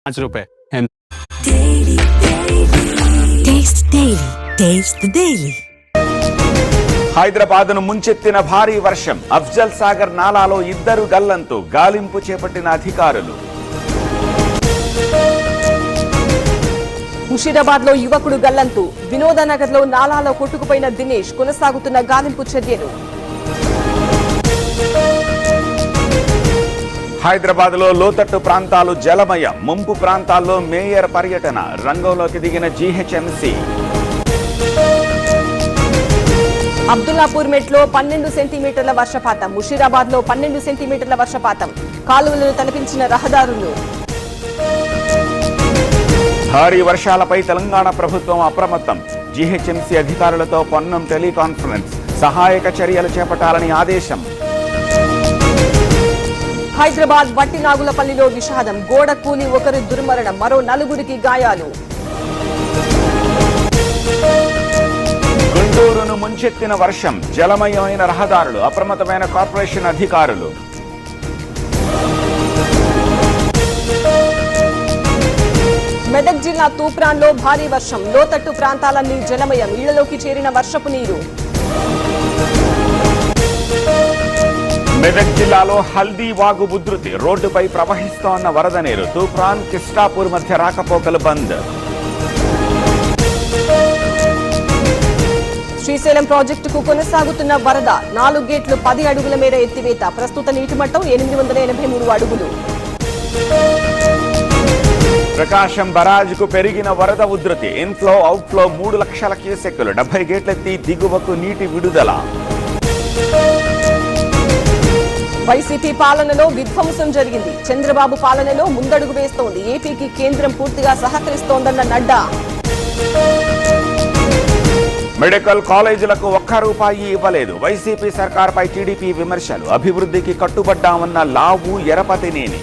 ₹5. హైదరాబాద్ను ముంచెత్తిన భారీ వర్షం. అఫ్జల్ సాగర్ నాలాలో 2 గల్లంతు. గాలింపు చేపట్టిన అధికారులు. ముషీరాబాద్ లో యువకుడు గల్లంతు. వినోదనగర్ లో నాలాలో కొట్టుకుపోయిన దినేష్. కొనసాగుతున్న గాలింపు చర్యలు. హైదరాబాద్ లో లోతట్టు ప్రాంతాలు జలమయం. ముంపు ప్రాంతాల్లో మేయర్ పర్యటన. రంగంలోకి దిగిన జీహెచ్ఎంసీ. అబ్దుల్లాపూర్ మెట్ లో 12 సెంటీమీటర్ల వర్షపాతం. ముషీరాబాద్ లో 12 సెంటీమీటర్ల వర్షపాతం. కాలువలను తలపించిన రహదారులు. భారీ వర్షాలపై తెలంగాణ ప్రభుత్వం అప్రమత్తం. జీహెచ్ఎంసీ అధికారులతో పొన్నం టెలికాన్ఫరెన్స్. సహాయక చర్యలు చేపట్టాలని ఆదేశం. హైదరాబాద్ వట్టినాగులపల్లిలో విషాదం. గోడ కూలి ఒకరు దుర్మరణం. మరో 4గురికి గాయాలు. గుంటూరును ముంచెత్తిన వర్షం. జలమయమైన రహదారులు. అప్రమత్తమైన కార్పొరేషన్ అధికారులు. మెదక్ జిల్లా తూప్రాన్లో భారీ వర్షం. లోతట్టు ప్రాంతాలన్నీ జలమయం. ఇళ్లలోకి చేరిన వర్షపు నీరు. మెదక్ జిల్లాలో హల్దీ వాగు ఉధృతి. రోడ్డుపై ప్రవహిస్తోన్న వరద నీరు. తూప్రాన్ కిస్టాపూర్ మధ్య రాకపోకలు బంద్. శ్రీశైలం ప్రాజెక్టుకు కొనసాగుతున్న వరద. 4 గేట్లు 10 అడుగుల మేర ఎత్తివేత. ప్రస్తుత నీటి మట్టం 883 అడుగులు. ప్రకాశం బరాజ్కు పెరిగిన వరద ఉధృతి. ఇన్ఫ్లో అవుట్ఫ్లో 3 లక్షల క్యూసెక్కులు. 70 గేట్లెత్తి దిగువకు నీటి విడుదల. వైసీపీ పాలనలో విధ్వంసం జరిగింది. చంద్రబాబు పాలనలో ముందడుగు వేస్తోంది. ఏపీకి కేంద్రం పూర్తిగా సహకరిస్తోందన్న నడ్డా. మెడికల్ కాలేజీలకు ₹1 ఇవ్వలేదు. వైసీపీ సర్కార్పై టీడీపీ విమర్శలు. అభివృద్ధికి కట్టుబడ్డామన్న లావు ఎరపతినేని.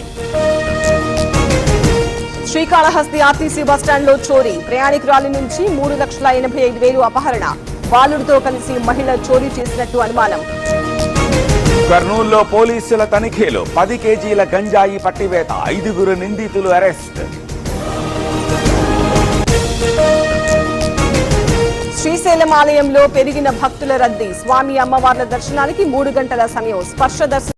శ్రీకాళహస్తి ఆర్టీసీ బస్టాండ్ లో చోరీ. ప్రయాణికురాలి నుంచి 3,85,000 అపహరణ. బాలుడితో కలిసి మహిళ చోరీ చేసినట్టు అనుమానం. కర్నూలులో పోలీసుల తనిఖీలు. 10 కేజీల గంజాయి పట్టివేత. 5 నిందితులు అరెస్ట్. శ్రీశైలం ఆలయంలో పెరిగిన భక్తుల రద్దీ. స్వామి అమ్మవార్ల దర్శనానికి 3 గంటల సమయం. స్పర్శ దర్శనం